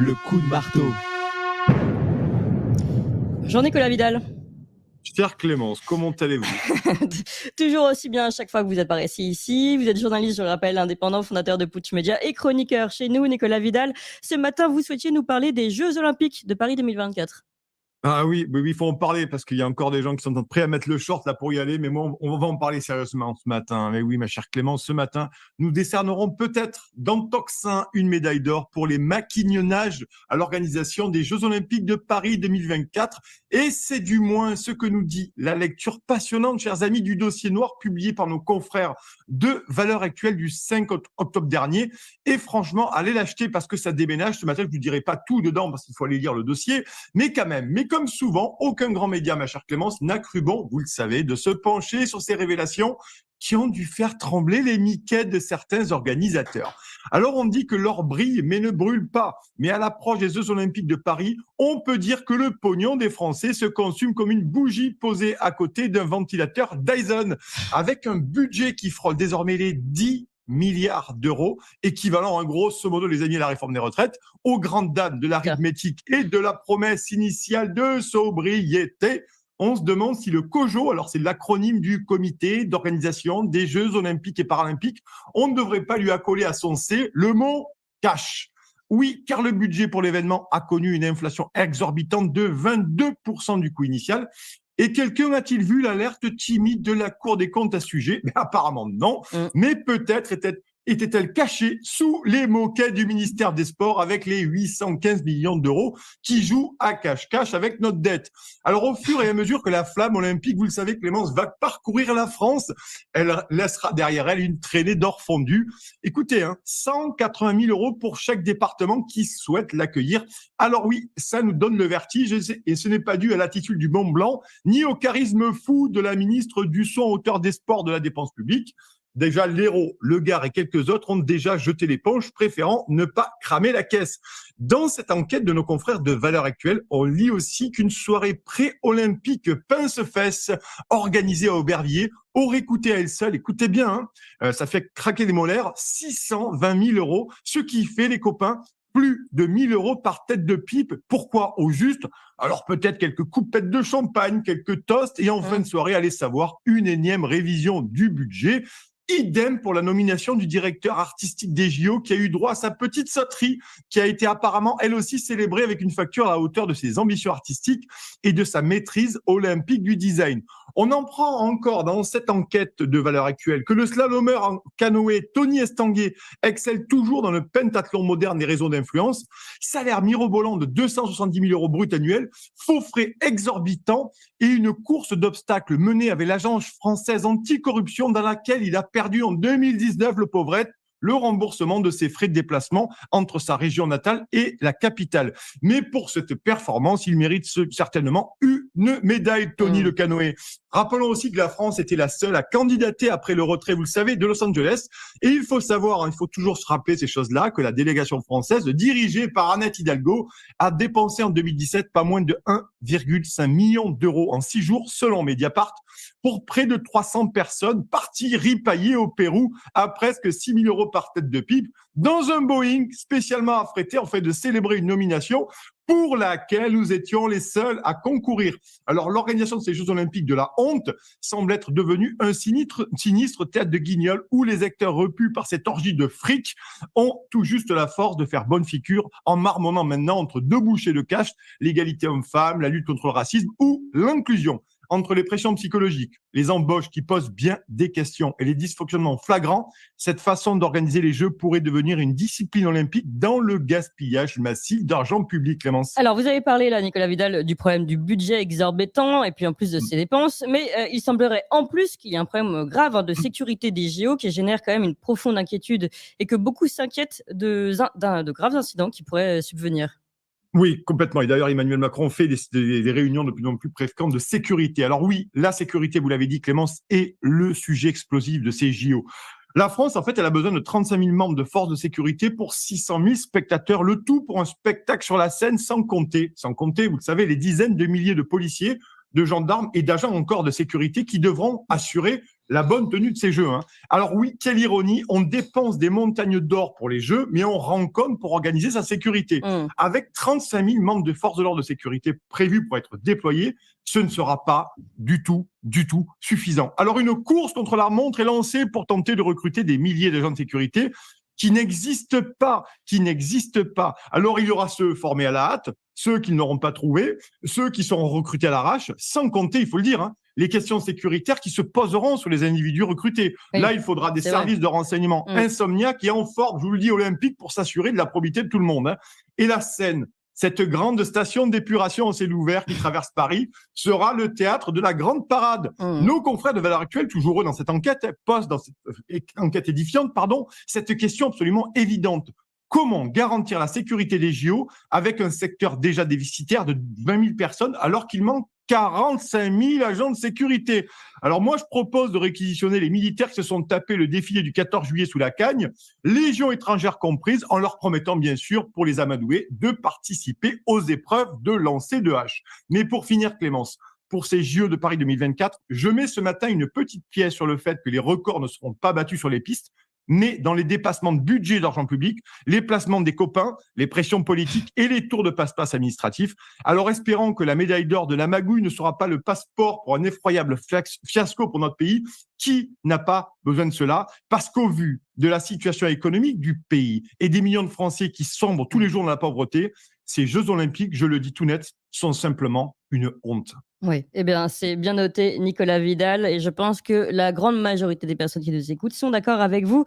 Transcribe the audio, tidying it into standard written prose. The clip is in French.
le coup de marteau. Jean-Nicolas Vidal. Chère Clémence, comment allez-vous? Toujours aussi bien à chaque fois que vous apparaissez ici. Vous êtes journaliste, je le rappelle, indépendant, fondateur de Putsch Média et chroniqueur chez nous, Nicolas Vidal. Ce matin, vous souhaitiez nous parler des Jeux Olympiques de Paris 2024. Ah oui, il faut en parler parce qu'il y a encore des gens qui sont prêts à mettre le short là pour y aller, mais moi, on va en parler sérieusement ce matin. Mais oui, ma chère Clémence, ce matin, nous décernerons peut-être dans le tocsin une médaille d'or pour les maquignonnages à l'organisation des Jeux Olympiques de Paris 2024. Et c'est du moins ce que nous dit la lecture passionnante, chers amis, du dossier noir publié par nos confrères de Valeurs Actuelles du 5 octobre dernier. Et franchement, allez l'acheter parce que ça déménage. Ce matin, je ne vous dirai pas tout dedans parce qu'il faut aller lire le dossier, mais quand même. Mais comme souvent, aucun grand média, ma chère Clémence, n'a cru bon, vous le savez, de se pencher sur ces révélations qui ont dû faire trembler les miquettes de certains organisateurs. Alors on dit que l'or brille mais ne brûle pas. Mais à l'approche des Jeux Olympiques de Paris, on peut dire que le pognon des Français se consume comme une bougie posée à côté d'un ventilateur Dyson, avec un budget qui frôle désormais les 10 milliards d'euros, équivalent, grosso modo, les amis, à la réforme des retraites, aux grandes dames de l'arithmétique et de la promesse initiale de sobriété. On se demande si le COJO, alors c'est l'acronyme du comité d'organisation des Jeux Olympiques et Paralympiques, on ne devrait pas lui accoler à son C le mot cash. Oui, car le budget pour l'événement a connu une inflation exorbitante de 22% du coût initial. Et quelqu'un a-t-il vu l'alerte timide de la Cour des comptes à ce sujet? Mais apparemment non, mais peut-être était-elle cachée sous les moquets du ministère des Sports avec les 815 millions d'euros qui jouent à cache-cache avec notre dette. Alors au fur et à mesure que la flamme olympique, vous le savez, Clémence, va parcourir la France, elle laissera derrière elle une traînée d'or fondu. Écoutez, 180 000 euros pour chaque département qui souhaite l'accueillir. Alors oui, ça nous donne le vertige et ce n'est pas dû à l'attitude du Mont Blanc, ni au charisme fou de la ministre Dusson, auteur des sports de la dépense publique. Déjà, l'Hérault, le Gard et quelques autres ont déjà jeté l'éponge, préférant ne pas cramer la caisse. Dans cette enquête de nos confrères de Valeurs Actuelles, on lit aussi qu'une soirée pré-olympique pince-fesse organisée à Aubervilliers aurait coûté à elle seule, écoutez bien, ça fait craquer les molaires, 620 000 euros, ce qui fait, les copains, plus de 1 000 euros par tête de pipe. Pourquoi au juste? Alors peut-être quelques coupettes de champagne, quelques toasts et en fin de soirée, allez savoir, une énième révision du budget. Idem pour la nomination du directeur artistique des JO qui a eu droit à sa petite sauterie qui a été apparemment elle aussi célébrée avec une facture à la hauteur de ses ambitions artistiques et de sa maîtrise olympique du design. On en prend encore dans cette enquête de Valeurs Actuelles que le slalomeur en canoë Tony Estanguet excelle toujours dans le pentathlon moderne des réseaux d'influence, salaire mirobolant de 270 000 euros brut annuels, faux frais exorbitants et une course d'obstacles menée avec l'agence française anticorruption dans laquelle il a perdu en 2019, le pauvrette, le remboursement de ses frais de déplacement entre sa région natale et la capitale. Mais pour cette performance, il mérite certainement une médaille, Tony le canoë. Rappelons aussi que la France était la seule à candidater après le retrait, vous le savez, de Los Angeles. Et il faut savoir, il faut toujours se rappeler ces choses-là, que la délégation française, dirigée par Annette Hidalgo, a dépensé en 2017 pas moins de 1,5 million d'euros en 6 jours, selon Mediapart, pour près de 300 personnes parties ripailler au Pérou à presque 6 000 euros par tête de pipe dans un Boeing spécialement affrété en fait de célébrer une nomination pour laquelle nous étions les seuls à concourir. Alors, l'organisation de ces Jeux Olympiques de la honte semble être devenue un sinistre théâtre de guignol où les acteurs repus par cette orgie de fric ont tout juste la force de faire bonne figure en marmonnant maintenant entre deux bouchées de cash, l'égalité homme-femme, la lutte contre le racisme ou l'inclusion. Entre les pressions psychologiques, les embauches qui posent bien des questions et les dysfonctionnements flagrants, cette façon d'organiser les Jeux pourrait devenir une discipline olympique dans le gaspillage massif d'argent public, Clémence. Alors, vous avez parlé, là, Nicolas Vidal, du problème du budget exorbitant et puis en plus de ses dépenses, mais il semblerait en plus qu'il y ait un problème grave de sécurité des JO qui génère quand même une profonde inquiétude et que beaucoup s'inquiètent de graves incidents qui pourraient subvenir. Oui, complètement. Et d'ailleurs, Emmanuel Macron fait des réunions de plus en plus fréquentes de sécurité. Alors oui, la sécurité, vous l'avez dit, Clémence, est le sujet explosif de ces JO. La France, en fait, elle a besoin de 35 000 membres de force de sécurité pour 600 000 spectateurs, le tout pour un spectacle sur la scène sans compter, vous le savez, les dizaines de milliers de policiers, de gendarmes et d'agents encore de sécurité qui devront assurer la bonne tenue de ces Jeux. Hein. Alors oui, quelle ironie, on dépense des montagnes d'or pour les Jeux, mais on rencontre pour organiser sa sécurité. Avec 35 000 membres de forces de l'ordre de sécurité prévus pour être déployés, ce ne sera pas du tout suffisant. Alors une course contre la montre est lancée pour tenter de recruter des milliers d'agents de sécurité qui n'existent pas. Alors il y aura ceux formés à la hâte, ceux qui n'auront pas trouvé, ceux qui seront recrutés à l'arrache, sans compter, il faut le dire, hein, les questions sécuritaires qui se poseront sur les individus recrutés. Oui, là, il faudra des services de renseignement insomniaques et en forme, je vous le dis, olympique pour s'assurer de la probité de tout le monde. Hein. Et la Seine, cette grande station d'épuration en ciel ouvert qui traverse Paris, sera le théâtre de la grande parade. Nos confrères de Valeurs Actuelles, toujours eux dans cette enquête, posent dans cette enquête édifiante, cette question absolument évidente. Comment garantir la sécurité des JO avec un secteur déjà déficitaire de 20 000 personnes alors qu'il manque 45 000 agents de sécurité. Alors moi, je propose de réquisitionner les militaires qui se sont tapés le défilé du 14 juillet sous la Cagne, légions étrangères comprises, en leur promettant bien sûr, pour les amadouer, de participer aux épreuves de lancer de hache. Mais pour finir, Clémence, pour ces JO de Paris 2024, je mets ce matin une petite pièce sur le fait que les records ne seront pas battus sur les pistes, mais dans les dépassements de budget d'argent public, les placements des copains, les pressions politiques et les tours de passe-passe administratifs. Alors espérons que la médaille d'or de la magouille ne sera pas le passeport pour un effroyable fiasco pour notre pays. Qui n'a pas besoin de cela? Parce qu'au vu de la situation économique du pays et des millions de Français qui sombrent tous les jours dans la pauvreté, ces Jeux olympiques, je le dis tout net, sont simplement une honte. Oui, eh bien, c'est bien noté, Nicolas Vidal, et je pense que la grande majorité des personnes qui nous écoutent sont d'accord avec vous.